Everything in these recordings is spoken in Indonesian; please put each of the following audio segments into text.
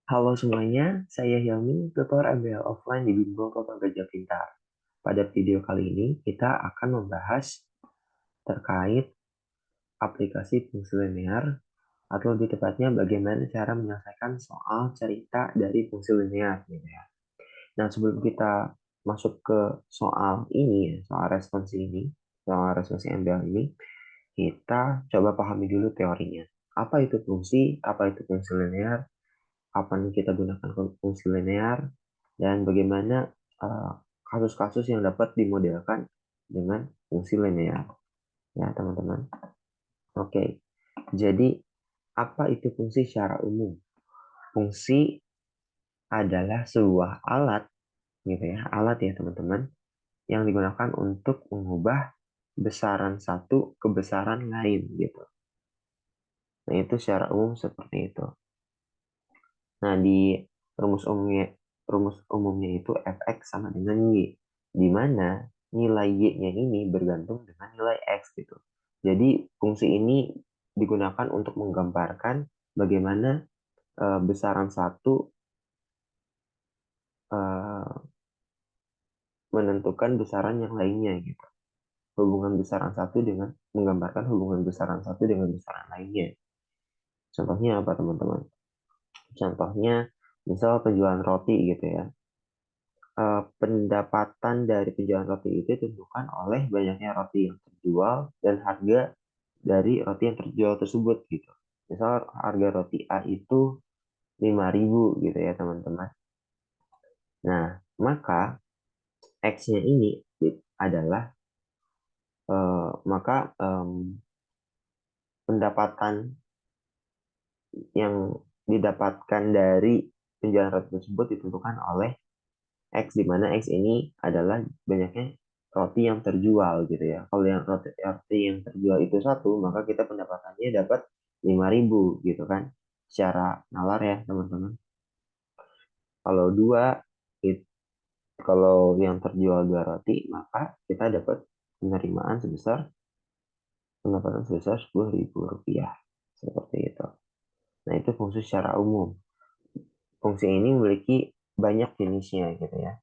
Halo semuanya, saya Hilmi, tutor MBA offline di Bimbel Kota Gajah Pintar. Pada video kali ini, kita akan membahas terkait aplikasi fungsi linear, atau lebih tepatnya bagaimana cara menyelesaikan soal cerita dari fungsi linear, gitu ya. Nah, sebelum kita masuk ke soal ini, soal responsi ini, soal responsi MBA ini, kita coba pahami dulu teorinya. Apa itu fungsi, apa itu fungsi linear, apa yang kita gunakan fungsi linear, dan bagaimana eh, kasus-kasus yang dapat dimodelkan dengan fungsi linear. Ya, teman-teman. Oke, jadi apa itu fungsi secara umum? Fungsi adalah sebuah alat, gitu ya, alat ya teman-teman, yang digunakan untuk mengubah besaran satu ke besaran lain, gitu. Nah, itu secara umum seperti itu. Nah, di rumus umumnya itu fx sama dengan y, di mana nilai y-nya ini bergantung dengan nilai x gitu. Jadi fungsi ini digunakan untuk menggambarkan bagaimana besaran satu eh, menentukan besaran yang lainnya gitu. Hubungan besaran satu dengan menggambarkan hubungan besaran satu dengan besaran lainnya. Contohnya apa teman-teman? Contohnya misal penjualan roti gitu ya. Pendapatan dari penjualan roti itu ditentukan oleh banyaknya roti yang terjual dan harga dari roti yang terjual tersebut gitu. Misal harga roti A itu 5.000 gitu ya teman-teman. Nah, maka X-nya ini adalah maka pendapatan yang didapatkan dari penjualan roti tersebut ditentukan oleh X, di mana X ini adalah banyaknya roti yang terjual gitu ya. Kalau yang roti yang terjual itu satu, maka kita pendapatannya dapat 5.000 gitu kan. Secara nalar ya teman-teman. Kalau dua, kalau yang terjual dua roti, maka kita dapat penerimaan sebesar pendapatan sebesar 10.000 rupiah. Seperti itu. Nah, itu fungsi secara umum. Fungsi ini memiliki banyak jenisnya gitu ya.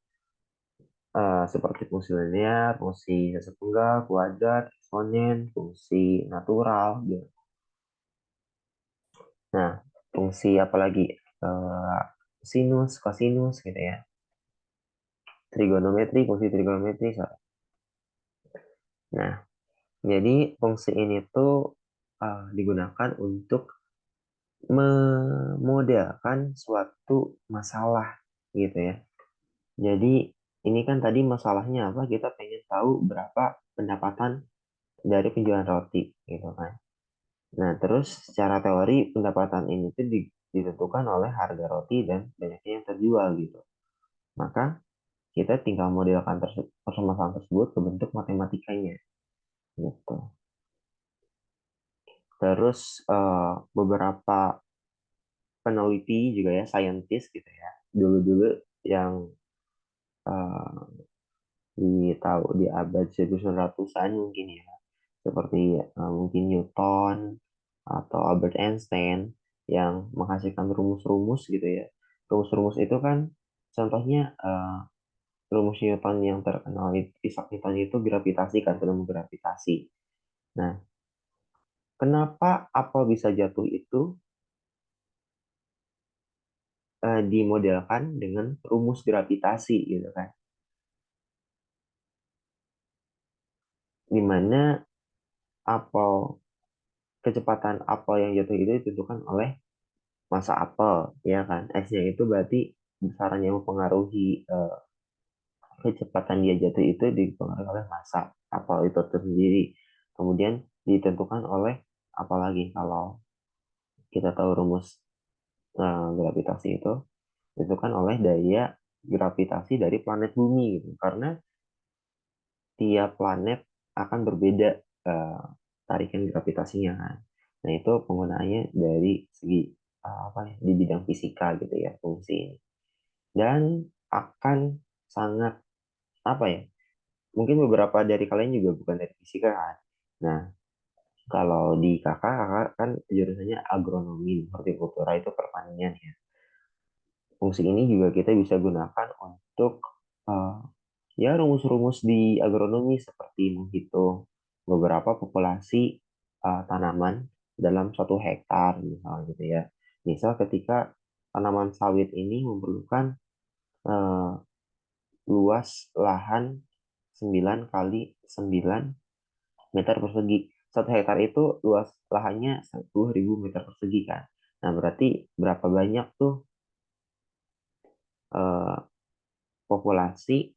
Seperti fungsi linear, fungsi sesepenggal, kuadrat, eksponen, fungsi natural, gitu. Nah, fungsi apa lagi? Eh, Sinus, kosinus, gitu ya. Trigonometri, fungsi trigonometri. Nah, jadi fungsi ini tuh digunakan untuk memodelkan suatu masalah, gitu ya. Jadi, ini kan tadi masalahnya apa? Kita pengen tahu berapa pendapatan dari penjualan roti, gitu kan. Nah, terus secara teori pendapatan ini tuh ditentukan oleh harga roti dan banyaknya yang terjual gitu. Maka kita tinggal modelkan permasalahan tersebut ke bentuk matematikanya gitu. Terus beberapa peneliti juga ya, scientist gitu ya, dulu-dulu yang eh, di abad 1900-an mungkin ya, seperti mungkin Newton atau Albert Einstein yang menghasilkan rumus-rumus gitu ya. Rumus-rumus itu kan contohnya rumus Newton yang terkenal Isaac Newton itu gravitasi kan, ilmu gravitasi. Nah, kenapa apel bisa jatuh itu dimodelkan dengan rumus gravitasi gitu kan. Di mana apel kecepatan apel yang jatuh itu ditentukan oleh masa apel ya kan. S-nya itu berarti besaran yang mempengaruhi kecepatan dia jatuh itu dipengaruhi oleh massa apel itu sendiri. Kemudian ditentukan oleh apalagi kalau kita tahu rumus gravitasi itu ditentukan oleh daya gravitasi dari planet bumi gitu. Karena tiap planet akan berbeda tarikan gravitasinya kan. Nah, itu penggunaannya dari segi apa ya, di bidang fisika gitu ya fungsi ini. Dan akan sangat apa ya, mungkin beberapa dari kalian juga bukan dari fisika kan. Nah, kalau di kakak kan jurusannya agronomi, hortikultura itu pertanian ya. Fungsi ini juga kita bisa gunakan untuk ya rumus-rumus di agronomi seperti menghitung beberapa populasi tanaman dalam 1 hektar misalnya gitu ya. Misal ketika tanaman sawit ini memerlukan eh, luas lahan 9 kali 9 meter persegi. 1 hektar itu luas lahannya 10.000 meter persegi kan. Nah, berarti berapa banyak tuh eh, populasi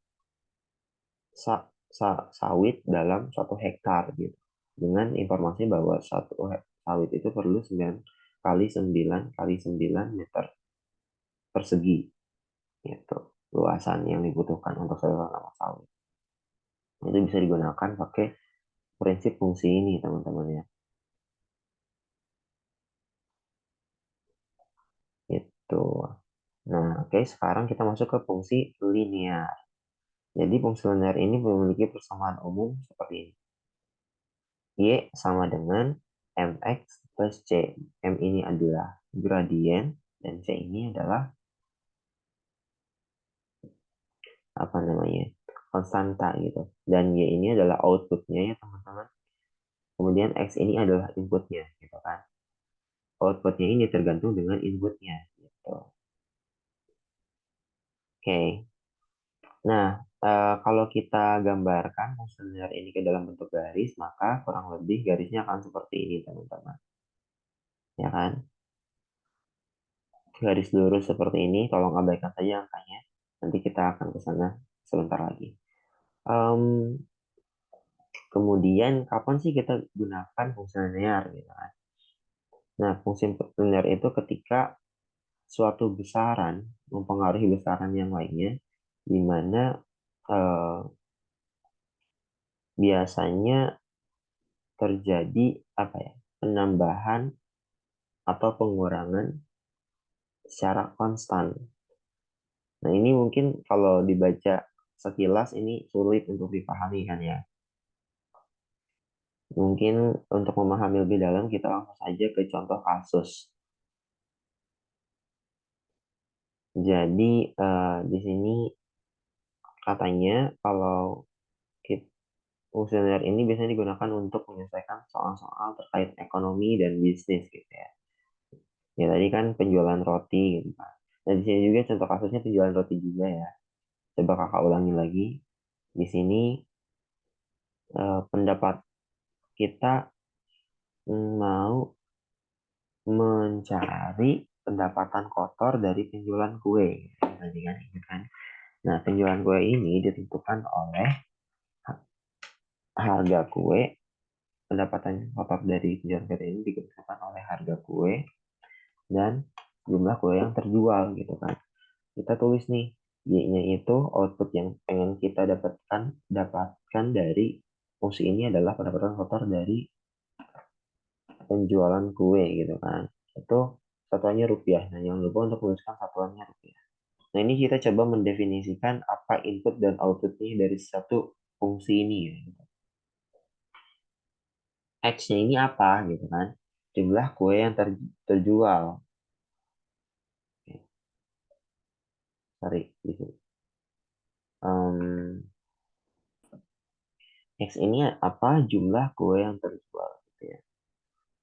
sawit dalam 1 hektar gitu. Dengan informasi bahwa sawit itu perlu 9 kali 9 kali 9 meter persegi gitu. Luasan yang dibutuhkan untuk satu tanaman sawit. Itu bisa digunakan pakai prinsip fungsi ini teman-teman ya. Itu. Nah, oke, sekarang kita masuk ke fungsi linear. Jadi fungsi linear ini memiliki persamaan umum seperti ini. Y sama dengan mx plus c. M ini adalah gradien dan c ini adalah apa namanya? Konstanta gitu. Dan y ini adalah outputnya ya teman-teman. Kemudian x ini adalah inputnya gitu kan. Outputnya ini tergantung dengan inputnya gitu. Oke. Nah, kalau kita gambarkan fungsi linear ini ke dalam bentuk garis, maka kurang lebih garisnya akan seperti ini teman-teman. Ya kan? Garis lurus seperti ini, tolong abaikan saja angkanya. Nanti kita akan ke sana sebentar lagi. Em, Kemudian, kapan sih kita gunakan fungsi linear gitu kan? Nah, fungsi linear itu ketika suatu besaran mempengaruhi besaran yang lainnya, di mana eh, biasanya terjadi apa ya? Penambahan atau pengurangan secara konstan. Nah, ini mungkin kalau dibaca sekilas ini sulit untuk dipahami kan ya. Mungkin untuk memahami lebih dalam kita langsung saja ke contoh kasus. Jadi di sini katanya kalau fungsioner ini biasanya digunakan untuk menyelesaikan soal-soal terkait ekonomi dan bisnis gitu ya. Ya tadi kan penjualan roti gitu kan. Dan di sini juga contoh kasusnya penjualan roti juga ya. Coba kakak ulangi lagi. Di sini pendapat kita mau mencari pendapatan kotor dari penjualan kue. Tadi kan, gitu kan. Nah, penjualan kue ini ditentukan oleh harga kue, pendapatan kotor dari penjualan kue ini ditentukan oleh harga kue dan jumlah kue yang terjual gitu kan. Kita tulis nih, Y-nya itu output yang pengen kita dapatkan dari fungsi ini adalah pendapatan kotor dari penjualan kue gitu kan. Itu satuannya rupiah. Nah, jangan lupa untuk tuliskan satuannya rupiah. Nah, ini kita coba mendefinisikan apa input dan outputnya dari satu fungsi ini ya. X-nya ini apa gitu kan? Jumlah kue yang terjual. Oke, sorry, di sini. X ini apa? Jumlah kue yang terjual gitu ya.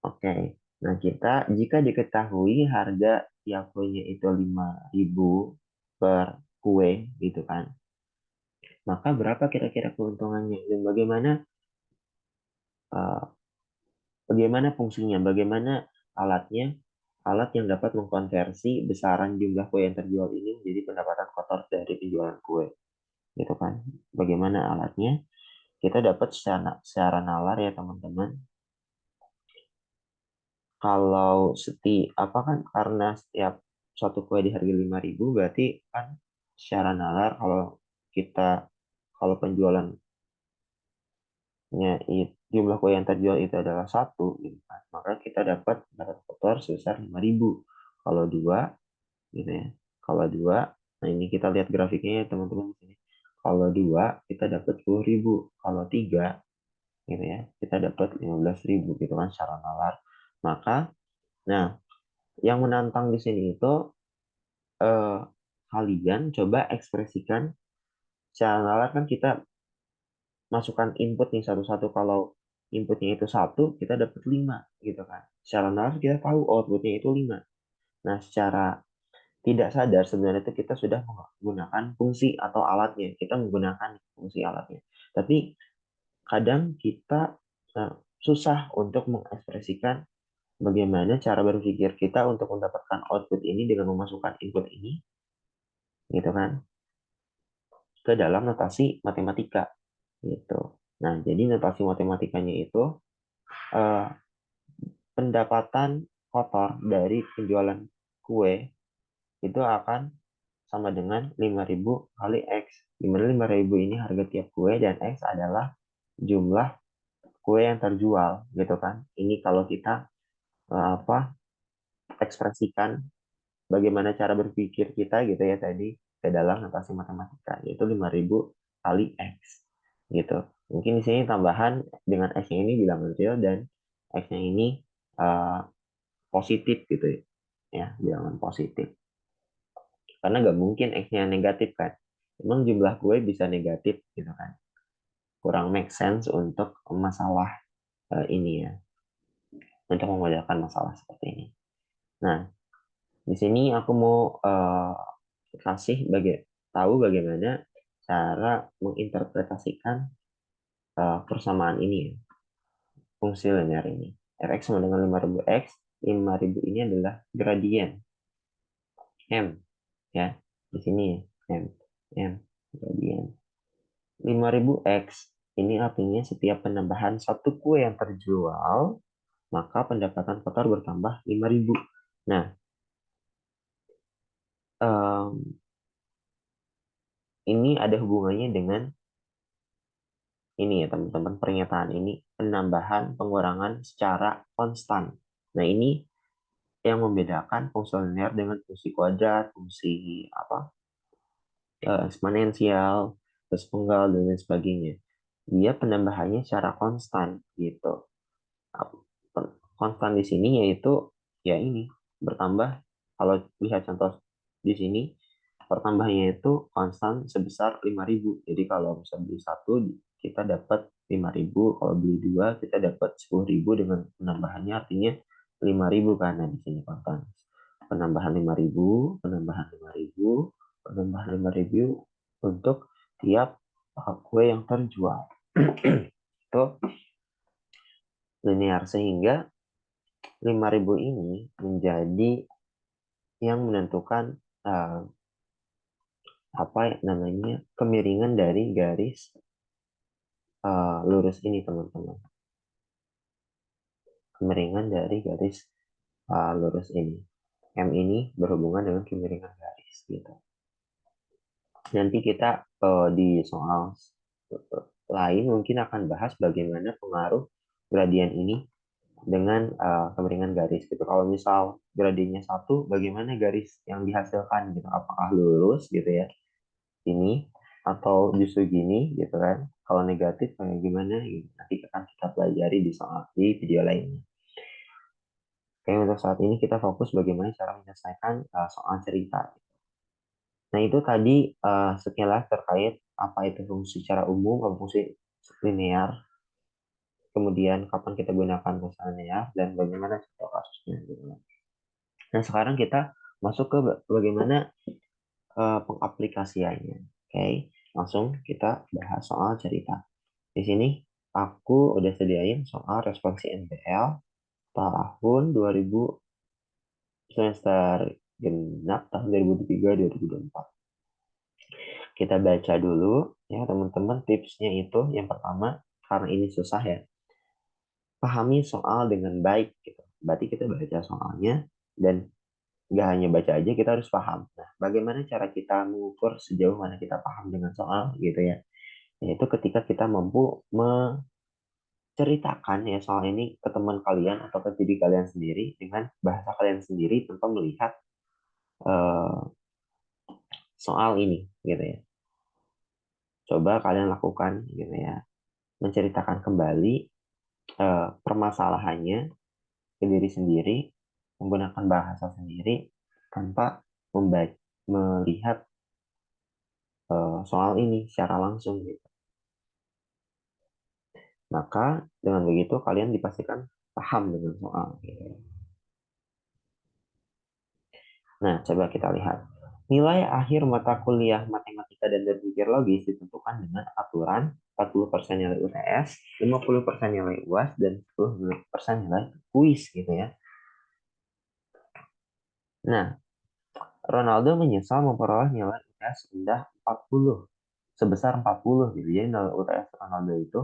Oke. Nah, kita jika diketahui harga tiap kuenya itu 5.000 per kue gitu kan. Maka berapa kira-kira keuntungannya dan uh, bagaimana fungsinya, bagaimana alatnya, alat yang dapat mengkonversi besaran jumlah kue yang terjual ini menjadi pendapatan kotor dari penjualan kue, gitu kan? Bagaimana alatnya? Kita dapat secara nalar ya teman-teman. Kalau apa kan karena setiap satu kue dihargai 5.000 berarti kan secara nalar kita kalau penjualannya jumlah kue yang terjual itu adalah satu gitu kan, maka kita dapat kotor sebesar 5.000. Kalau dua gitu ya. Kalau dua, nah ini kita lihat grafiknya ya teman-teman di sini. Kalau dua kita dapat 10.000. Kalau tiga gitu ya, kita dapat 15.000 gitu kan secara nalar. Maka, nah yang menantang di sini itu kalian coba ekspresikan secara nalar. Kan kita masukkan input nih satu-satu. Kalau inputnya itu 1, kita dapat 5 gitu kan. Secara nalar kita tahu outputnya itu 5. Nah, secara tidak sadar sebenarnya itu kita sudah menggunakan fungsi atau alatnya. Kita menggunakan fungsi alatnya. Tapi kadang kita susah untuk mengekspresikan bagaimana cara berpikir kita untuk mendapatkan output ini dengan memasukkan input ini, gitu kan, ke dalam notasi matematika, gitu. Nah, jadi notasi matematikanya itu eh, pendapatan kotor dari penjualan kue itu akan sama dengan 5.000 kali X. Di mana 5.000 ini harga tiap kue dan X adalah jumlah kue yang terjual, gitu kan. Ini kalau kita ekspresikan bagaimana cara berpikir kita gitu ya tadi ke dalam notasi matematika, yaitu 5.000 kali X gitu. Mungkin di sini tambahan dengan X-nya ini bilangan real dan X-nya ini uh, positif gitu ya, bilangan positif. Karena nggak mungkin X-nya negatif kan. Emang jumlah kue bisa negatif gitu kan. Kurang make sense untuk masalah ini ya. Untuk memudahkan masalah seperti ini. Nah, di sini aku mau kasih tahu bagaimana cara menginterpretasikan persamaan ini ya, fungsi linear ini. Fx sama dengan 5.000 X, 5.000 ini adalah gradien M ya. Di sini ya, M gradien. 5.000 X ini artinya setiap penambahan satu kue yang terjual, maka pendapatan kotor bertambah 5.000. Nah, ini ada hubungannya dengan ini ya teman-teman, pernyataan ini penambahan pengurangan secara konstan. Nah, ini yang membedakan fungsi linear dengan fungsi kuadrat, fungsi eksponensial, terus penggal dan lain sebagainya. Dia penambahannya secara konstan gitu. Konstan di sini yaitu ya ini bertambah. Kalau lihat contoh di sini, pertambahannya itu konstan sebesar 5.000. Jadi kalau bisa beli satu, kita dapat 5.000. Kalau beli dua, kita dapat 10.000 dengan penambahannya artinya 5.000 karena di sini konstan. Penambahan 5.000, penambahan 5.000, penambahan 5.000 untuk tiap kue yang terjual. Itu linear sehingga 5.000 ini menjadi yang menentukan apa namanya kemiringan dari garis lurus ini teman-teman. Kemiringan dari garis lurus ini. M ini berhubungan dengan kemiringan garis gitu. Nanti kita di soal lain mungkin akan bahas bagaimana pengaruh gradien ini dengan kemiringan garis gitu. Kalau misal gradiennya 1, bagaimana garis yang dihasilkan gitu? Apakah lurus gitu ya? Ini atau justru gini gitu kan? Kalau negatif kayak gimana? Gitu. Nanti akan kita pelajari di video lainnya. Oke, untuk saat ini kita fokus bagaimana cara menyelesaikan soal cerita. Nah, itu tadi sekilas terkait apa itu fungsi secara umum, apa fungsi linear, kemudian kapan kita gunakan fungsi linear, dan bagaimana contoh kasusnya. Gitu. Nah, sekarang kita masuk ke bagaimana pengaplikasiannya. Oke, langsung kita bahas soal cerita. Di sini aku udah sediain soal responsi NPL tahun 2000 semester genap tahun 2023-2024. Kita baca dulu ya teman-teman, tipsnya itu yang pertama, karena ini susah ya, pahami soal dengan baik gitu. Berarti kita baca soalnya dan nggak hanya baca aja, kita harus paham. Nah, bagaimana cara kita mengukur sejauh mana kita paham dengan soal gitu ya? Yaitu ketika kita mampu menceritakan ya soal ini ke teman kalian atau ke diri kalian sendiri dengan bahasa kalian sendiri tanpa melihat eh, soal ini gitu ya. Coba kalian lakukan gitu ya, menceritakan kembali permasalahannya ke diri sendiri menggunakan bahasa sendiri tanpa membaca melihat soal ini secara langsung gitu. Maka dengan begitu kalian dipastikan paham dengan soal gitu. Nah, coba kita lihat. Nilai akhir mata kuliah matematika dan berpikir logis ditentukan dengan aturan 40% nilai UTS, 50% nilai UAS, dan 10% nilai kuis gitu ya. Nah, Ronaldo menyesal memperoleh nilai UTS rendah 40, sebesar 40 gitu. Jadi nilai UTS Ronaldo itu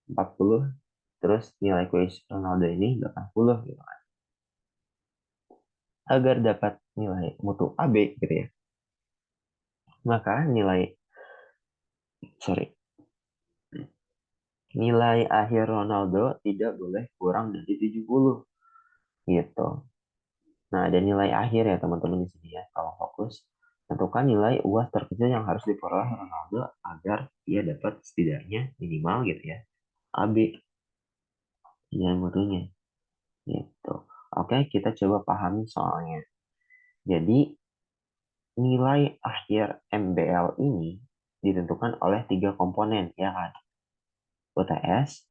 40, terus nilai kuis Ronaldo ini 80 gitu kan. Agar dapat nilai mutu AB gitu ya. Maka nilai akhir Ronaldo tidak boleh kurang dari 70 gitu. Nah, ada nilai akhir ya teman-teman di sini ya. Kalau fokus, tentukan nilai UAS terkecil yang harus diperoleh Ronaldo agar ia dapat setidaknya minimal gitu ya. AB nilai mutunya gitu. Oke, kita coba pahami soalnya. Jadi, nilai akhir MBL ini ditentukan oleh 3 komponen ya kan. UTS,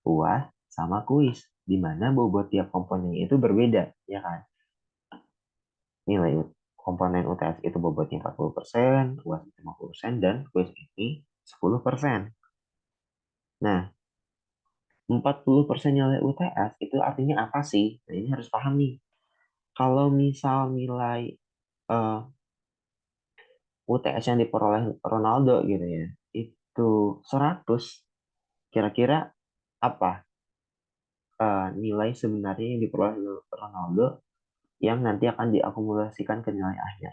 UAS, sama kuis. Di mana bobot tiap komponen itu berbeda ya kan. Nilai komponen UTS itu bobotnya 40%, UAS 50%, dan kuis ini 10%. Nah, 40% nilai UTS itu artinya apa sih? Nah, ini harus paham nih. Kalau misal nilai uh, UTS yang diperoleh Ronaldo gitu ya, itu 100, kira-kira apa nilai sebenarnya yang diperoleh Ronaldo yang nanti akan diakumulasikan ke nilai akhir?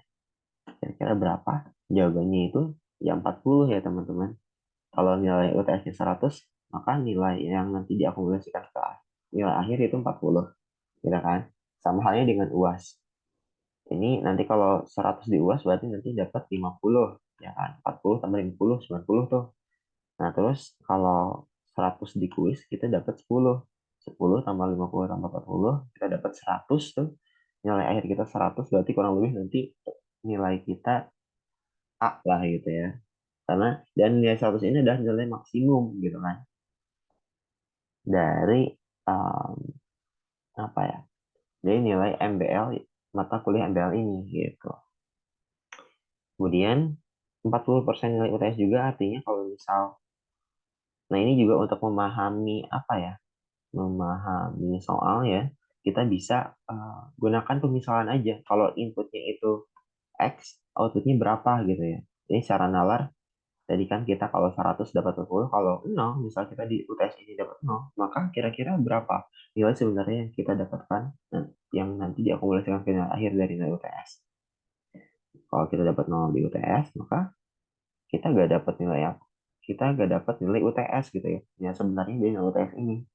Kira-kira berapa? Jawabannya itu ya 40 ya teman-teman. Kalau nilai UTS-nya 100, maka nilai yang nanti diakumulasikan ke nilai akhir itu 40, gitu kan? Sama halnya dengan UAS. Ini nanti kalau 100 di UAS berarti nanti dapat 50, ya kan? 40 tambah 50, 90 tuh. Nah, terus kalau 100 di kuis, kita dapat 10. 10 tambah 50 tambah 40, kita dapat 100 tuh. Nilai akhir kita 100, berarti kurang lebih nanti nilai kita A lah gitu ya. Karena, dan nilai 100 ini adalah nilai maksimum gitu kan. Dari um, apa ya? Dari nilai MBL, mata kuliah MBL ini gitu. Kemudian 40% nilai UTS juga artinya kalau misal, nah ini juga untuk memahami apa ya? Memahami soal ya, kita bisa gunakan pemisalan aja. Kalau inputnya itu X, outputnya berapa gitu ya. Ini secara nalar, tadi kan kita kalau 100 dapat 40, kalau 0, misal kita di UTS ini dapat 0, maka kira-kira berapa nilai sebenarnya yang kita dapatkan, yang nanti diakumulasikan ke nilai akhir dari nilai UTS. Kalau kita dapat 0 di UTS, maka kita nggak dapat nilai apa? Kita nggak dapat nilai UTS gitu ya. Ya sebenarnya dari nilai UTS ini.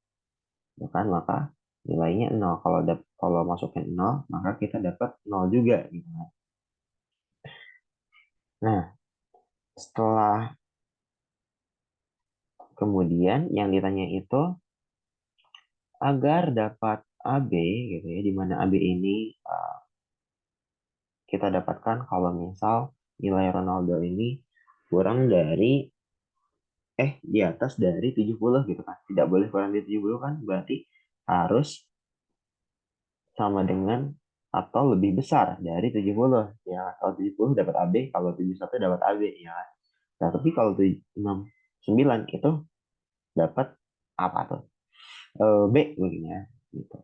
Bukan, maka nilainya 0. Kalau masuknya 0, maka kita dapat 0 juga gitu. Nah, setelah kemudian yang ditanya itu agar dapat AB gitu ya, di mana AB ini kita dapatkan kalau misal nilai Ronaldo ini kurang dari di atas dari 70 gitu kan. Tidak boleh kurang dari 70 kan, berarti harus sama dengan atau lebih besar dari 70 ya. Kalau 70 dapat AB, kalau 71 dapat AB ya. Nah, tapi kalau 69 itu dapat apa tuh? B begini ya. Gitu.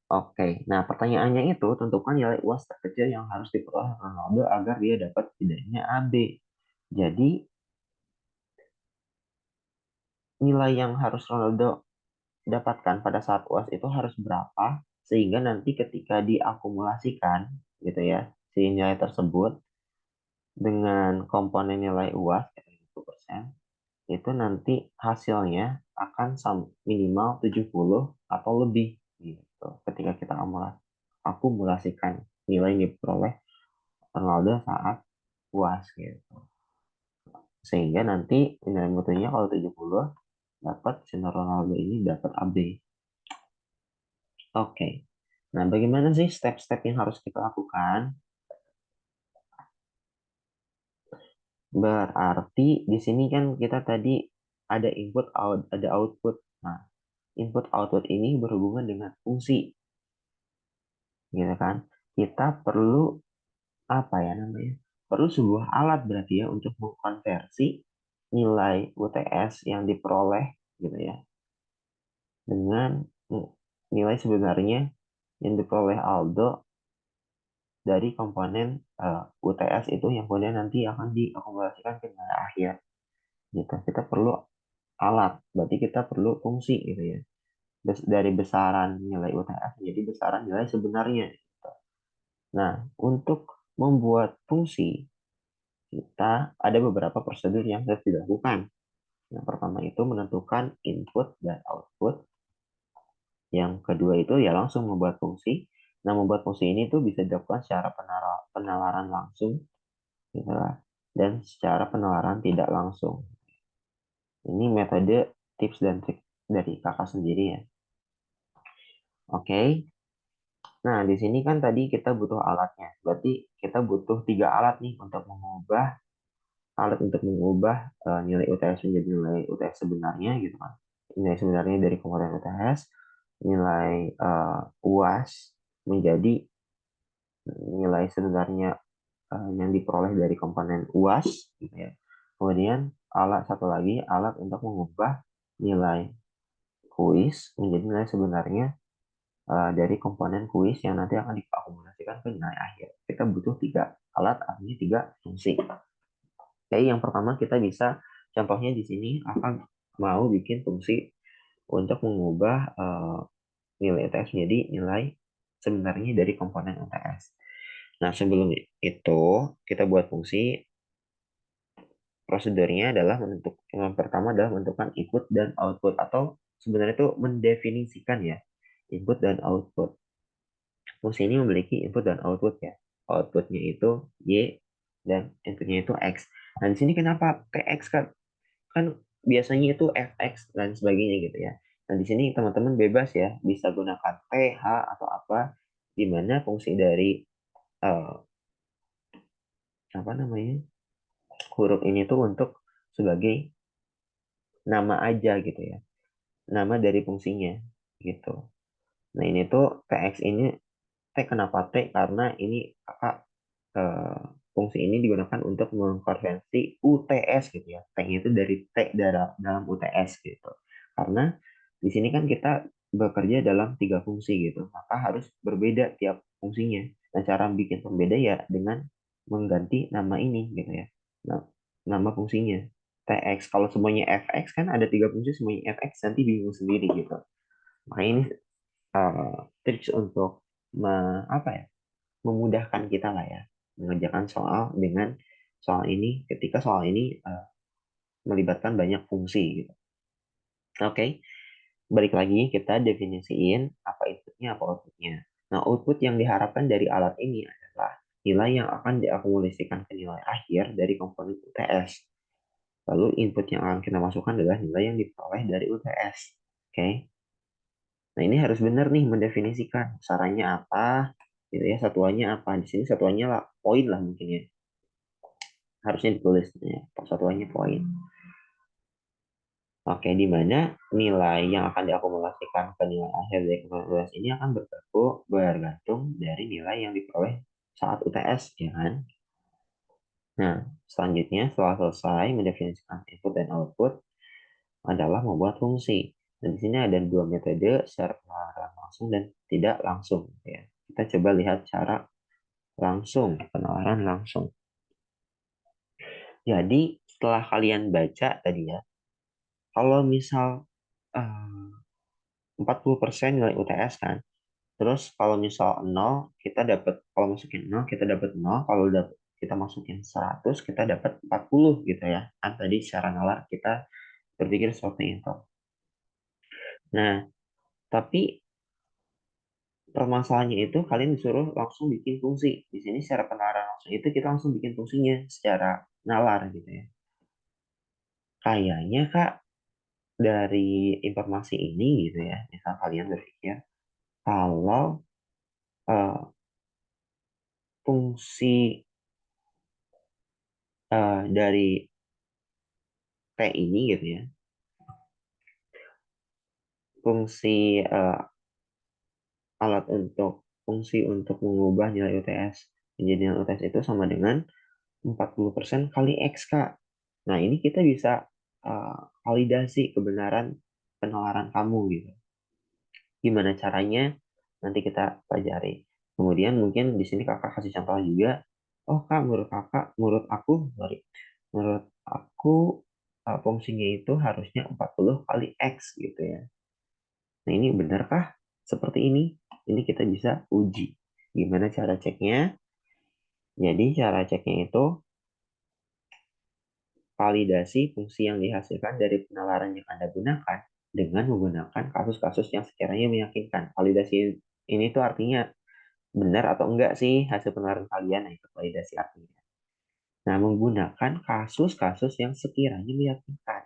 Oke, nah pertanyaannya itu tentukan nilai UAS terkecil yang harus diperoleh Ronaldo agar dia dapat setidaknya AB. Jadi nilai yang harus Ronaldo dapatkan pada saat UAS itu harus berapa sehingga nanti ketika diakumulasikan gitu ya si nilai tersebut dengan komponen nilai UAS 50%, itu nanti hasilnya akan minimal 70 atau lebih gitu ketika kita akumulasikan nilai yang diperoleh Ronaldo saat UAS gitu. Sehingga nanti nilai mutunya kalau 70 dapat Cristiano Ronaldo ini dapat AB. Oke. Nah, bagaimana sih step-step yang harus kita lakukan? Berarti di sini kan kita tadi ada input out, ada output. Nah, input output ini berhubungan dengan fungsi, gitu kan? Kita perlu apa ya namanya? Perlu sebuah alat berarti ya untuk mengkonversi nilai UTS yang diperoleh gitu ya dengan nilai sebenarnya yang diperoleh Aldo dari komponen UTS itu yang kemudian nanti akan diakumulasikan ke nilai akhir gitu. Kita perlu alat, berarti kita perlu fungsi gitu ya. Dari besaran nilai UTS menjadi besaran nilai sebenarnya gitu. Nah, untuk membuat fungsi kita ada beberapa prosedur yang harus dilakukan. Yang pertama itu menentukan input dan output. Yang kedua itu ya langsung membuat fungsi. Nah, membuat fungsi ini tuh bisa dilakukan secara penalaran langsung gitu lah. Dan secara penalaran tidak langsung. Ini metode tips dan trik dari kakak sendiri ya. Oke. Nah, di sini kan tadi kita butuh alatnya. Berarti kita butuh 3 alat nih untuk mengubah nilai UTS menjadi nilai UTS sebenarnya gitu kan. Nilai sebenarnya dari komponen UTS, nilai UAS menjadi nilai sebenarnya yang diperoleh dari komponen UAS gitu ya. Kemudian satu lagi alat untuk mengubah nilai kuis menjadi nilai sebenarnya dari komponen kuis yang nanti akan diakumulasikan ke nilai akhir. Kita butuh 3 alat, artinya 3 fungsi. Jadi yang pertama kita bisa, contohnya di sini akan mau bikin fungsi untuk mengubah nilai UTS menjadi nilai sebenarnya dari komponen UTS. Nah, sebelum itu kita buat fungsi, prosedurnya adalah yang pertama adalah menentukan input dan output, atau sebenarnya itu mendefinisikan ya input dan output. Fungsi ini memiliki input dan output ya. Outputnya itu Y dan inputnya itu X. Nah, di sini kenapa TX kan? Kan biasanya itu FX dan sebagainya gitu ya. Nah, di sini teman-teman bebas ya, bisa gunakan TH atau apa, di mana fungsi dari eh, apa namanya huruf ini tuh untuk sebagai nama aja gitu ya. Nama dari fungsinya gitu. Nah, ini tuh TX ini T, kenapa T? Karena ini kakak eh, fungsi ini digunakan untuk mengkonversi UTS gitu ya. T itu dari T dalam UTS gitu. Karena di sini kan kita bekerja dalam 3 fungsi gitu, maka harus berbeda tiap fungsinya. Nah, cara bikin pembeda ya dengan mengganti nama ini gitu ya. Nah, nama fungsinya TX. Kalau semuanya FX kan ada 3 fungsi, semuanya FX nanti bingung sendiri gitu. Makanya ini tips untuk apa ya, memudahkan kita lah ya mengerjakan soal dengan soal ini ketika soal ini melibatkan banyak fungsi gitu. Oke, balik lagi kita definisiin apa inputnya apa outputnya. Nah, output yang diharapkan dari alat ini adalah nilai yang akan diakumulasikan ke nilai akhir dari komponen UTS. Lalu input yang akan kita masukkan adalah nilai yang diperoleh dari UTS. Oke. Nah, ini harus benar nih mendefinisikan sarannya apa, gitu ya, satuannya apa. Di sini satuannya lah poin lah mungkin ya. Harusnya ditulis ya, satuannya poin. Oke, di mana nilai yang akan diakumulasikan ke nilai akhir dari kalkulasi ini akan bergantung dari nilai yang diperoleh saat UTS, ya kan? Nah, selanjutnya setelah selesai mendefinisikan input dan output adalah membuat fungsi. Dan di sini ada 2 metode, secara penalaran langsung dan tidak langsung. Ya. Kita coba lihat cara langsung, penalaran langsung. Jadi, setelah kalian baca tadi ya, kalau misal 40% nilai UTS kan. Terus kalau misal 0, kita dapat, kalau masukin 0 kita dapat 0, kalau kita masukin 100 kita dapat 40 gitu ya. Kan tadi secara nalar kita berpikir seperti itu. Nah, tapi permasalahannya itu kalian disuruh langsung bikin fungsi. Di sini secara penalaran langsung itu kita langsung bikin fungsinya secara nalar gitu ya. Kayaknya Kak, dari informasi ini gitu ya, misal kalian berpikir kalau eh, fungsi dari T ini gitu ya, fungsi fungsi untuk mengubah nilai UTS menjadi nilai UTS itu sama dengan 40% kali X, Kak. Nah, ini kita bisa validasi kebenaran penalaran kamu gitu. Gimana caranya? Nanti kita pelajari. Kemudian mungkin di sini kakak kasih contoh juga. Oh kak, menurut aku, sorry, menurut aku fungsinya itu harusnya 40 kali X gitu ya. Nah ini benarkah seperti ini? Ini kita bisa uji. Gimana cara ceknya? Jadi cara ceknya itu validasi fungsi yang dihasilkan dari penalaran yang Anda gunakan dengan menggunakan kasus-kasus yang sekiranya meyakinkan. Validasi ini tuh artinya benar atau enggak sih hasil penalaran kalian, nah itu validasi artinya. Nah, menggunakan kasus-kasus yang sekiranya meyakinkan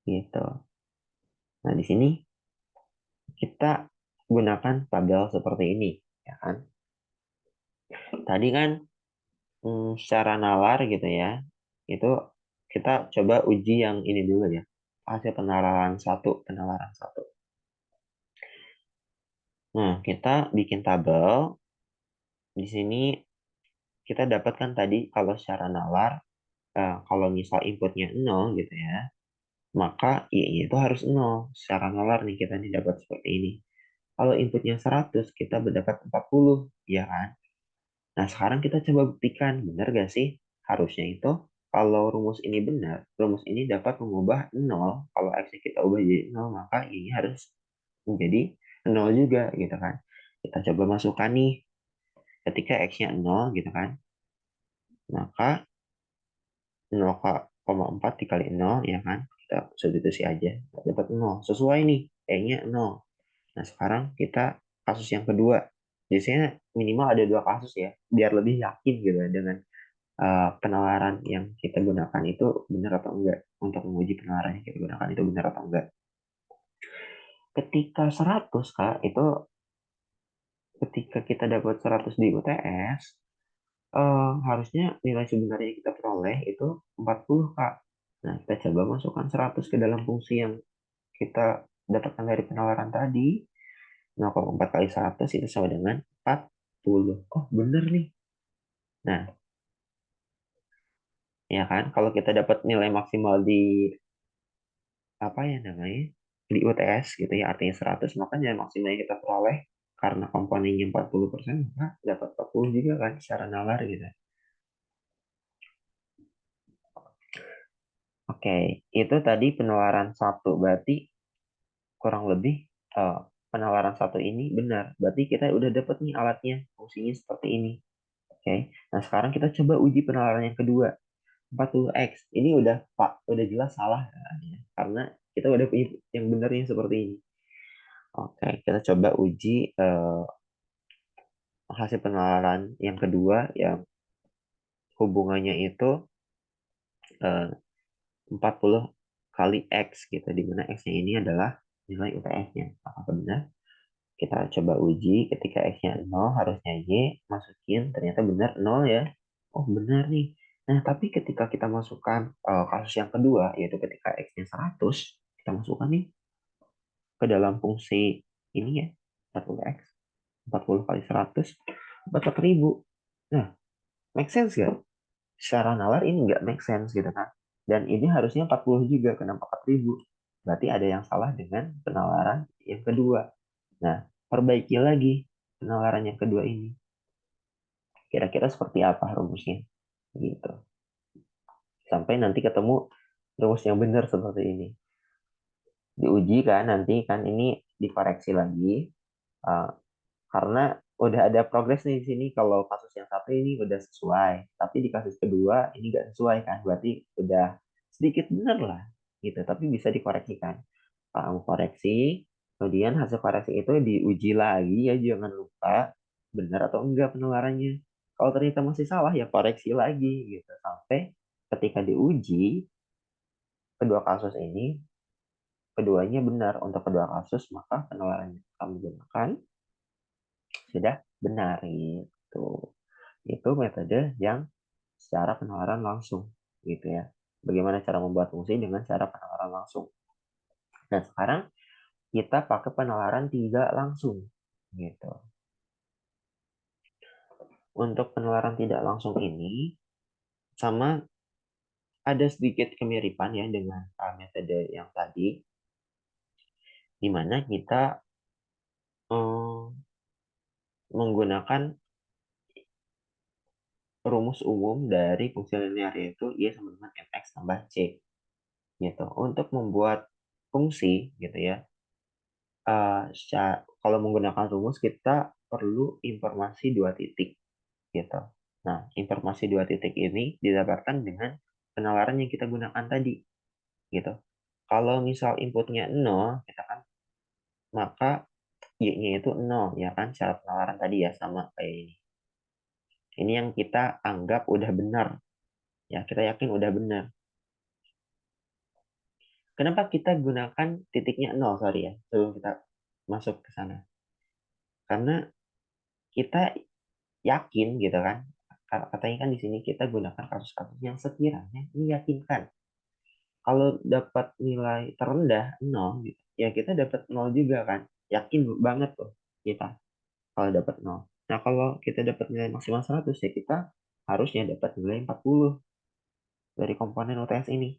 gitu. Nah, di sini kita gunakan tabel seperti ini, ya kan? Tadi kan secara nalar gitu ya, itu kita coba uji yang ini dulu ya, hasil penalaran satu. Nah, kita bikin tabel. Di sini kita dapatkan tadi kalau secara nalar, kalau misal inputnya 0 gitu ya, maka I-nya itu harus 0. Secara nalar nih kita nih dapat seperti ini. Kalau inputnya 100, kita mendapat 40, ya kan? Nah, sekarang kita coba buktikan, benar gak sih? Harusnya itu, kalau rumus ini benar, rumus ini dapat mengubah 0. Kalau X-nya kita ubah jadi 0, maka I-nya harus menjadi 0 juga, gitu kan? Kita coba masukkan nih, ketika X-nya 0, gitu kan? Maka 0,4 dikali 0, ya kan? Kita substitusi aja, dapat 0. Sesuai nih, E-nya 0. Nah, sekarang kita kasus yang kedua. Biasanya minimal ada dua kasus ya, biar lebih yakin gitu ya dengan penalaran yang kita gunakan itu benar atau enggak. Untuk menguji penalaran yang kita gunakan itu benar atau enggak. Ketika 100, Kak, itu ketika kita dapat 100 di UTS, harusnya nilai sebenarnya yang kita peroleh itu 40, Kak. Nah, kita coba masukkan 100 ke dalam fungsi yang kita dapatkan dari penalaran tadi. 0,4 kali 100 itu sama dengan 40. Oh, bener nih. Nah, ya kan? Kalau kita dapat nilai maksimal di apa ya namanya? Di UTS gitu ya, artinya 100, maka nilai maksimal yang kita peroleh karena komponennya 40%, maka dapat 40 juga kan secara nalar gitu. Oke, itu tadi penalaran satu. Berarti kurang lebih eh, penalaran satu ini benar. Berarti kita udah dapat nih alatnya, fungsinya seperti ini. Oke. Nah, sekarang kita coba uji penalaran yang kedua. 40x ini udah Pak udah jelas salah kan, ya. Karena kita udah punya yang benernya seperti ini. Oke, kita coba uji hasil penalaran yang kedua yang hubungannya itu eh, 40 kali X gitu, di mana X-nya ini adalah nilai UTS-nya. Apakah benar? Kita coba uji ketika X-nya 0 harusnya Y, masukin ternyata benar 0 ya. Oh benar nih. Nah, tapi ketika kita masukkan kasus yang kedua, yaitu ketika X-nya 100, kita masukkan nih ke dalam fungsi ini ya, 40x, 40 kali 100, 40.000. Nah, make sense gak? Secara nalar ini nggak make sense gitu kan. Dan ini harusnya 40 juga, kenapa 4.000? Berarti ada yang salah dengan penalaran yang kedua. Nah, perbaiki lagi penalaran yang kedua ini. Kira-kira seperti apa rumusnya? Gitu. Sampai nanti ketemu rumus yang benar seperti ini. Diuji kan nanti kan ini dikoreksi lagi. Uh, karena udah ada progres nih di sini. Kalau kasus yang satu ini udah sesuai, tapi di kasus kedua ini nggak sesuai kan, berarti udah sedikit benar lah gitu, tapi bisa dikoreksikan. Kamu koreksi, kemudian hasil koreksi itu diuji lagi ya, jangan lupa benar atau enggak penularannya. Kalau ternyata masih salah ya koreksi lagi gitu sampai ketika diuji kedua kasus ini keduanya benar untuk kedua kasus, maka penularan yang kamu gunakan sudah benar itu. Itu metode yang secara penalaran langsung, gitu ya. Bagaimana cara membuat fungsi dengan cara penalaran langsung. Dan sekarang kita pakai penalaran tidak langsung, gitu. Untuk penalaran tidak langsung ini sama ada sedikit kemiripan ya dengan metode yang tadi, di mana kita menggunakan rumus umum dari fungsi linear, yaitu Y sama dengan mx tambah C, gitu. Untuk membuat fungsi gitu ya, kalau menggunakan rumus kita perlu informasi dua titik gitu. Nah, informasi dua titik ini didapatkan dengan penalaran yang kita gunakan tadi gitu. Kalau misal inputnya 0, kita kan maka Y-nya itu 0 ya kan, cara penalaran tadi ya sama kayak ini. Ini yang kita anggap udah benar. Ya, kita yakin udah benar. Kenapa kita gunakan titiknya 0, sorry ya, sebelum kita masuk ke sana. Karena kita yakin gitu kan, katanya kan di sini kita gunakan kasus-kasus yang sekiranya meyakinkan. Kalau dapat nilai terendah 0, gitu, ya kita dapat 0 juga kan. Yakin banget tuh kita kalau dapat 0. Nah, kalau kita dapat nilai maksimal 100, ya kita harusnya dapat nilai 40 dari komponen UTS ini.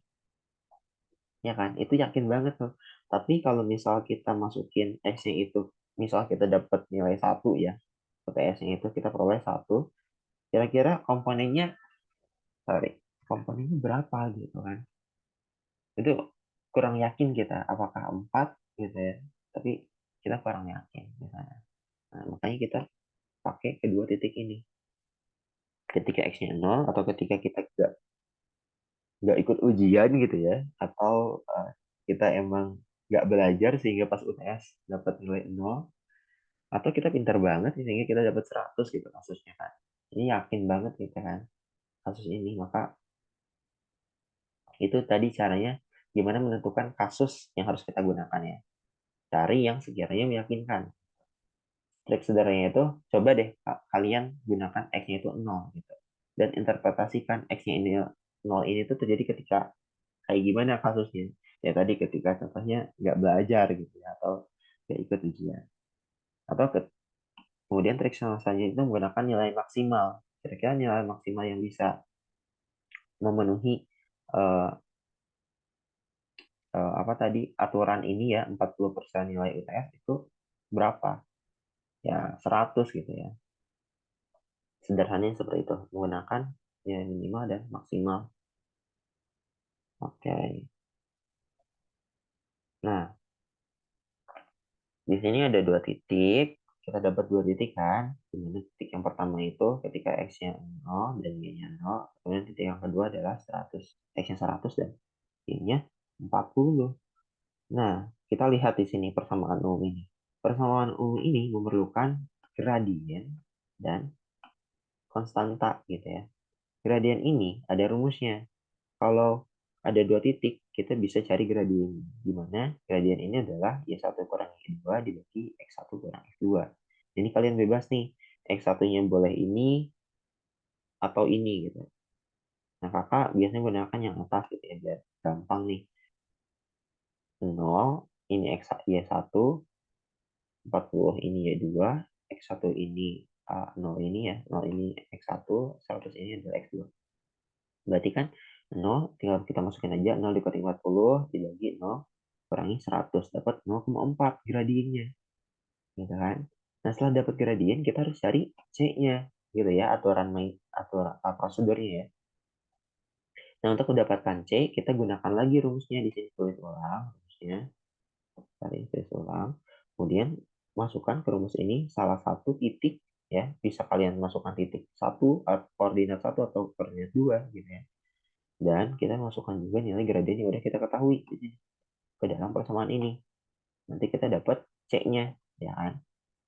Ya kan? Itu yakin banget tuh. Tapi kalau misal kita masukin X-nya itu, misal kita dapat nilai 1 ya, UTS-nya itu kita peroleh 1, kira-kira komponennya berapa gitu kan. Itu kurang yakin kita, apakah 4 gitu ya. Tapi kita kurang yakin di sana. Nah, makanya kita pakai kedua titik ini. Ketika X-nya 0 atau ketika kita nggak ikut ujian gitu ya, atau kita emang nggak belajar sehingga pas UTS dapat nilai 0, atau kita pintar banget sehingga kita dapat 100 gitu kasusnya kan. Ini yakin banget kita kan kasus ini, maka itu tadi caranya gimana menentukan kasus yang harus kita gunakan ya. Cari yang sekiranya meyakinkan. Trik sederhananya itu, coba deh kalian gunakan X-nya itu 0 gitu. Dan interpretasikan X-nya ini 0 ini tuh terjadi ketika kayak gimana kasusnya. Ya tadi ketika contohnya nggak belajar gitu ya, atau nggak ikut ujian. Atau kemudian trik selanjutnya itu menggunakan nilai maksimal. Kira-kira nilai maksimal yang bisa memenuhi uh, apa tadi aturan ini ya, 40% nilai UTS itu berapa? Ya 100 gitu ya. Sederhananya seperti itu, menggunakan nilai minimal dan maksimal. Oke. Nah, di sini ada dua titik. Kita dapat dua titik kan. Dimana titik yang pertama itu ketika X-nya 0 dan Y-nya 0. Kemudian titik yang kedua adalah 100. X-nya 100 dan Y-nya 40. Nah, kita lihat di sini persamaan umum ini. Persamaan umum ini memerlukan gradien dan konstanta gitu ya. Gradien ini ada rumusnya. Kalau ada dua titik, kita bisa cari gradien. Di mana gradien ini adalah Y1 kurang Y2 dibagi X1 kurang X2. Ini kalian bebas nih. X1-nya boleh ini atau ini gitu. Nah, kakak biasanya gunakan yang atas gitu ya, biar gampang nih. 0, ini Y1, 40 ini Y2, X1 ini 0 ini ya, 0 ini X1, 100 ini adalah X2. Berarti kan 0 tinggal kita masukin aja, 0 dikurangi 40 dibagi 0 kurangi 100, dapat 0,4 gradiennya. Gitu kan? Nah, setelah dapat gradien, kita harus cari C-nya. Gitu ya, aturan prosedurnya ya. Nah, untuk mendapatkan C, kita gunakan lagi rumusnya. Di sini tulis ulang rumusnya. Tulis ulang. Kemudian masukkan ke rumus ini salah satu titik ya, bisa kalian masukkan titik 1, koordinat 1 atau koordinat 2 gitu ya. Dan kita masukkan juga nilai gradien yang udah kita ketahui ke dalam persamaan ini. Nanti kita dapat C-nya, ya kan?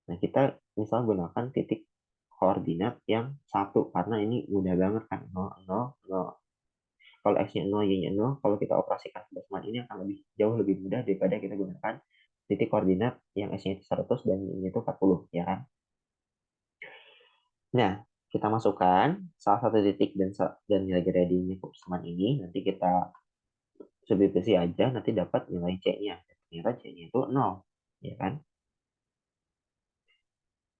Nah, kita misal gunakan titik koordinat yang 1, karena ini mudah banget kan, 0, 0, 0. Kalau X-nya 0, Y-nya 0, kalau kita operasikan persamaan ini akan jauh lebih mudah daripada kita gunakan titik koordinat yang X-nya itu 100 dan Y-nya itu 40, ya kan? Nah, kita masukkan salah satu titik dan nilai gradiennya ke persamaan ini, nanti kita substitusi aja, nanti dapat nilai C-nya. Ternyata C-nya itu 0, ya kan?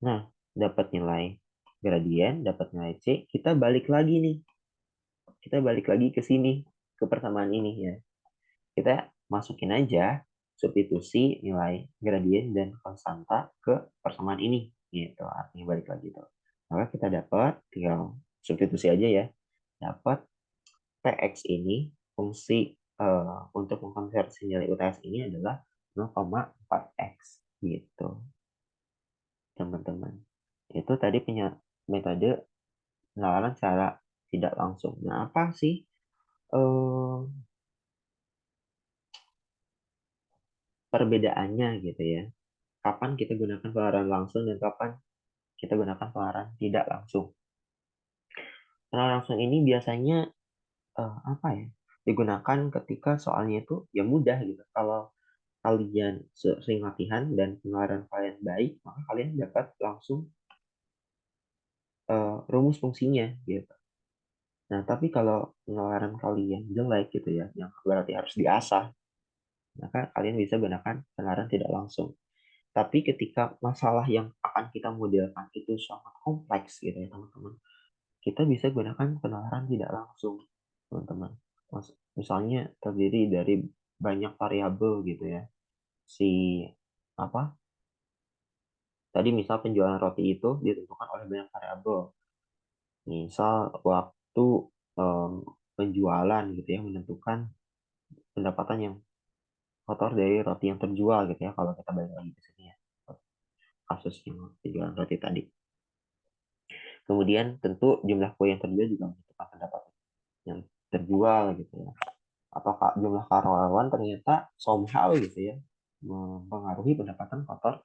Nah, dapat nilai gradien, dapat nilai C, kita balik lagi nih. Kita balik lagi ke sini, ke persamaan ini ya. Kita masukin aja substitusi nilai gradien dan konstanta ke persamaan ini. Gitu, artinya balik lagi tuh. Maka kita dapat, tinggal substitusi aja ya. Dapat Px ini, fungsi untuk mengkonversi nilai UTS ini adalah 0,4x. Gitu, teman-teman. Itu tadi punya metode penalaran secara tidak langsung. Nah, apa sih perbedaannya gitu ya? Kapan kita gunakan penalaran langsung dan kapan kita gunakan penalaran tidak langsung? Penalaran langsung ini biasanya apa ya? Digunakan ketika soalnya itu ya mudah gitu. Kalau kalian sering latihan dan penalaran kalian baik, maka kalian dapat langsung rumus fungsinya gitu. Nah, tapi kalau penalaran kalian jelek gitu ya, yang berarti harus diasah, maka kalian bisa gunakan penalaran tidak langsung. Tapi ketika masalah yang akan kita modelkan itu sangat kompleks gitu ya teman-teman, kita bisa gunakan penalaran tidak langsung, teman-teman. Misalnya terdiri dari banyak variabel gitu ya. Si apa? Tadi misal penjualan roti itu ditentukan oleh banyak variabel. Misal waktu em, penjualan gitu ya menentukan pendapatan yang kotor dari roti yang terjual gitu ya, kalau kita balik lagi ke sini ya kasus yang penjualan roti tadi. Kemudian tentu jumlah kue yang terjual juga menentukan pendapatan yang terjual gitu ya. Apakah jumlah karyawan ternyata somehow gitu ya mempengaruhi pendapatan kotor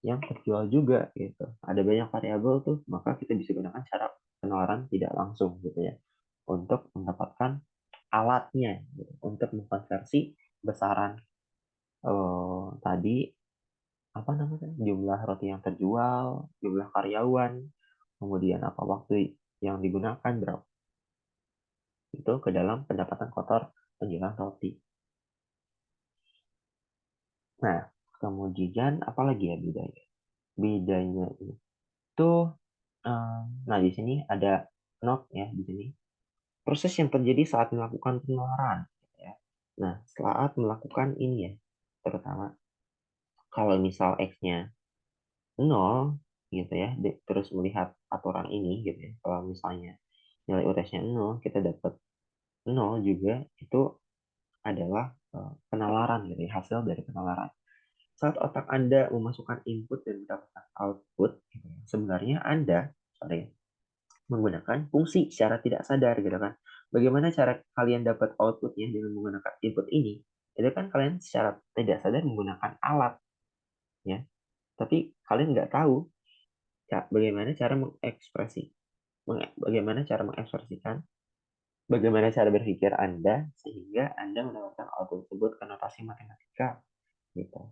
yang terjual juga gitu. Ada banyak variabel tuh, maka kita bisa gunakan cara penalaran tidak langsung gitu ya untuk mendapatkan alatnya gitu, untuk mengkonversi besaran tadi apa namanya jumlah roti yang terjual, jumlah karyawan, kemudian apa waktu yang digunakan berapa itu ke dalam pendapatan kotor penjualan roti. Nah, kemudian apa lagi ya bedanya? Bedanya itu, nah di sini ada note ya di sini. Proses yang terjadi saat melakukan penularan. Ya. Nah, saat melakukan ini ya, terutama kalau misal X-nya 0 gitu ya, terus melihat aturan ini gitu ya. Kalau misalnya nilai UTS-nya 0, kita dapat 0 juga, itu adalah penalaran gitu ya, hasil dari penalaran. Saat otak Anda memasukkan input dan mendapatkan output, gitu ya, sebenarnya Anda menggunakan fungsi secara tidak sadar gitu kan. Bagaimana cara kalian dapat outputnya dengan menggunakan input ini? Itu kan kalian secara tidak sadar menggunakan alat ya. Tapi kalian nggak tahu bagaimana cara bagaimana cara mengekspresikan, bagaimana cara berpikir Anda sehingga Anda mendapatkan output tersebut ke notasi matematika gitu.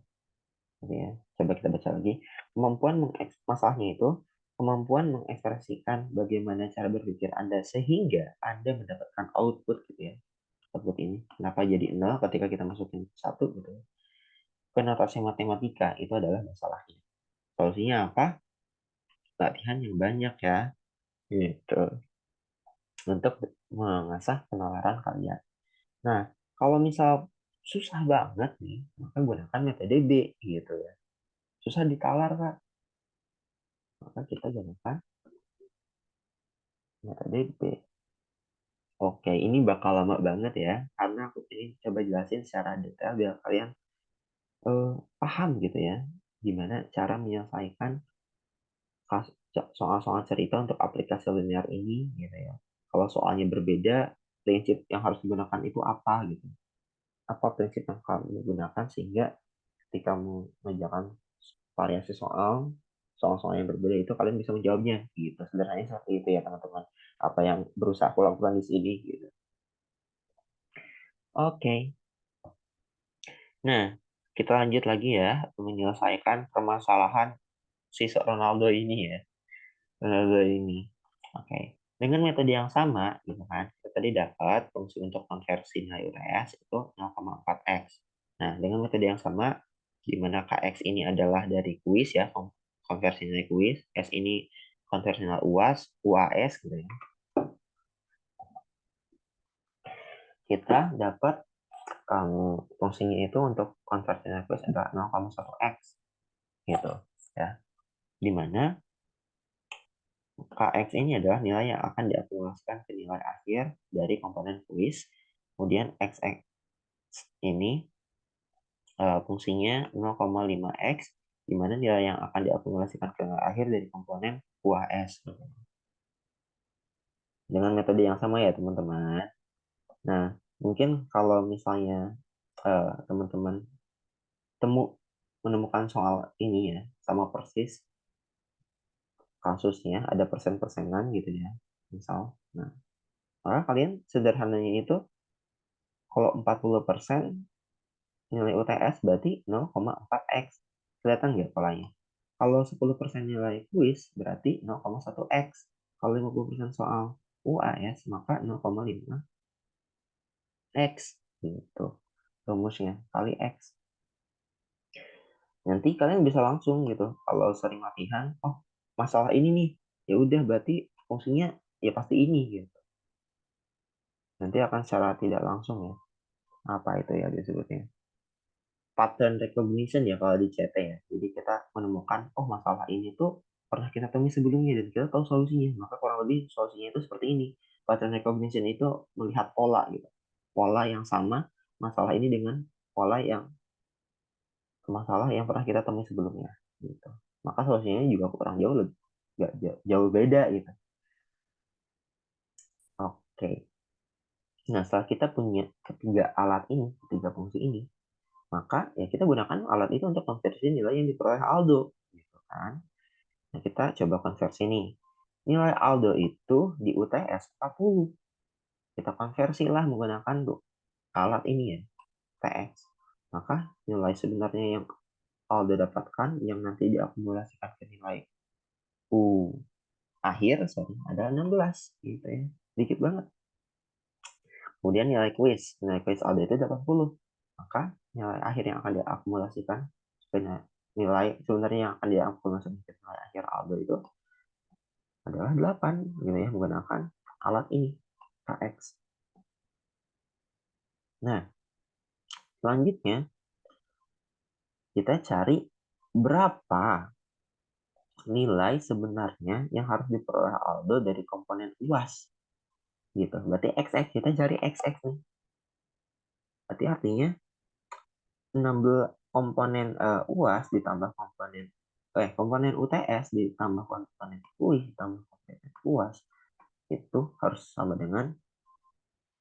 Ya. Coba kita baca lagi. Masalahnya itu kemampuan mengekspresikan bagaimana cara berpikir Anda sehingga Anda mendapatkan output gitu ya. Output ini. Kenapa jadi 0 ketika kita masukin 1 gitu ya. Ke notasi matematika itu adalah masalahnya. Solusinya apa? Latihan yang banyak ya. Gitu. Untuk mengasah penalaran kalian. Nah, kalau misal susah banget nih, maka gunakan metode B gitu ya. Susah ditalar, Kak. Maka kita gunakan metode B. Oke, ini bakal lama banget ya, karena aku ingin coba jelasin secara detail biar kalian paham gitu ya, gimana cara menyelesaikan soal-soal cerita untuk aplikasi linear ini gitu ya. Kalau soalnya berbeda, prinsip yang harus digunakan itu apa gitu. Apa prinsip yang kamu gunakan sehingga ketika mengerjakan variasi soal-soal yang berbeda itu kalian bisa menjawabnya gitu. Sederhananya seperti itu ya teman-teman. Apa yang berusaha aku lakukan di sini gitu. Oke. Nah, kita lanjut lagi ya menyelesaikan permasalahan si Ronaldo ini ya. Ronaldo ini. Oke, dengan metode yang sama, gitu kan, kita tadi dapat fungsi untuk konversi nilai UTS itu 0,4x. Nah, dengan metode yang sama, di mana KX ini adalah dari kuis ya, konversi nilai kuis, S ini konversi nilai UAS, UAS gitu ya. Kita dapat fungsinya itu untuk konversi nilai kuis adalah 0,1x gitu ya. Di mana KX ini adalah nilai yang akan diakumulasikan ke nilai akhir dari komponen kuis. Kemudian XX ini fungsinya 0,5x, di mana nilai yang akan diakumulasikan ke nilai akhir dari komponen UAS. Dengan metode yang sama ya teman-teman. Nah, mungkin kalau misalnya teman-teman menemukan soal ini ya, sama persis kasusnya, ada persen-persenan gitu ya, misal. Nah, maka kalian sederhananya itu, kalau 40% nilai UTS berarti 0,4x. Kelihatan nggak polanya? Kalau 10% nilai kuis berarti 0,1x. Kalau 50% soal UAS maka 0,5x. Gitu. Rumusnya kali x. Nanti kalian bisa langsung gitu. Kalau sering latihan, oh masalah ini nih, ya udah berarti fungsinya ya pasti ini gitu. Nanti akan secara tidak langsung ya. Apa itu ya disebutnya? Pattern recognition ya kalau di CT ya. Jadi kita menemukan, oh masalah ini tuh pernah kita temui sebelumnya dan kita tahu solusinya. Maka kurang lebih solusinya itu seperti ini. Pattern recognition itu melihat pola gitu. Pola yang sama masalah ini dengan pola yang masalah yang pernah kita temui sebelumnya gitu. Maka solusinya juga kurang jauh lebih nggak jauh beda gitu. Oke. Nah, setelah kita punya ketiga alat ini, ketiga fungsi ini, maka ya kita gunakan alat itu untuk konversi nilai yang diperoleh Aldo gitu kan. Nah, kita coba konversi nih. Nilai Aldo itu di UTS 40. Kita konversilah menggunakan alat ini ya, TX. Maka nilai sebenarnya yang Aldo dapatkan yang nanti diakumulasikan ke nilai U akhir, sorry, ada 16 gitu ya. Dikit banget. Kemudian nilai kuis Aldo itu 80. Maka nilai akhir yang akan diakumulasikan ke nilai sebenarnya yang akan diakumulasikan ke nilai akhir Aldo itu adalah 8 gitu ya, menggunakan alat ini KX. Nah, selanjutnya kita cari berapa nilai sebenarnya yang harus diperoleh Aldo dari komponen UAS gitu. Berarti XX, kita cari XX nih. Berarti artinya 16 komponen UAS ditambah komponen UTS ditambah komponen UI ditambah komponen UAS itu harus sama dengan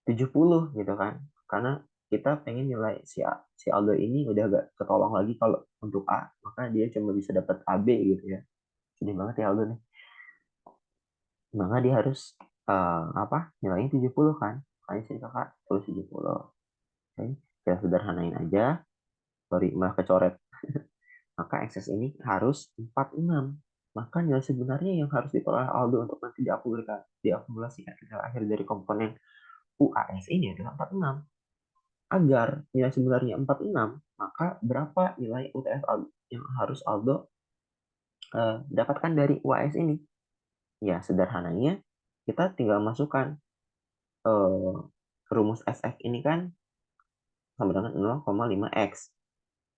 70 gitu kan. Karena kita pengen nilai si Aldo ini udah gak ketolong lagi kalau untuk A, maka dia cuma bisa dapat AB gitu ya. Sedih banget ya Aldo nih. Maka dia harus nilainya 70 kan. Makanya sih kakak tulis 70. Oke, kita sederhanain aja. Sorry, malah kecoret. Maka excess ini harus 46. Maka nilai sebenarnya yang harus diperoleh Aldo untuk nanti diakumulasikan ke nilai akhir dari komponen UAS ini adalah 46. Agar nilai sebenarnya 46, maka berapa nilai UTS yang harus Aldo dapatkan dari UAS ini? Ya, sederhananya kita tinggal masukkan rumus SF ini kan sama dengan 0,5x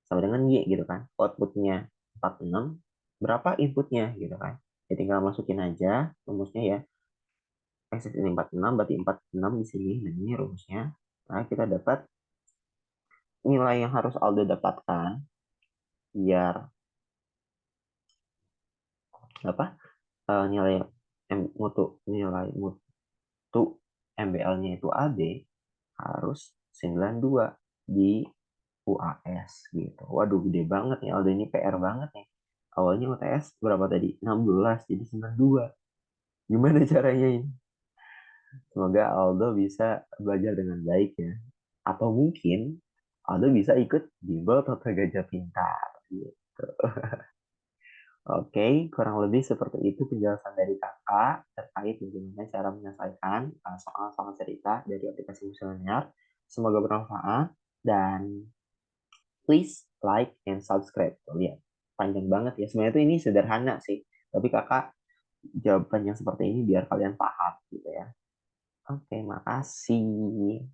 sama dengan Y gitu kan. Outputnya 46, berapa inputnya gitu kan. Ya tinggal masukin aja rumusnya ya. X ini 46, berarti 46 di sini. Dan ini rumusnya. Nah, kita dapat nilai yang harus Aldo dapatkan biar nilai nilai mutu MBL-nya itu AB harus 92 di UAS gitu. Waduh, gede banget nih Aldo, ini PR banget nih. Awalnya UTS berapa tadi? 16, jadi 92. Gimana caranya ini? Semoga Aldo bisa belajar dengan baik ya. Atau mungkin Aldo bisa ikut bimbel Toto Gajah Pintar gitu. Oke, kurang lebih seperti itu penjelasan dari Kakak terkait bagaimana cara menyelesaikan soal-soal cerita dari aplikasi Kuisioner. Semoga bermanfaat dan please like and subscribe. Tuh, lihat, panjang banget ya. Sebenarnya itu ini sederhana sih, tapi Kakak jawaban yang seperti ini biar kalian paham gitu ya. Oke, makasih.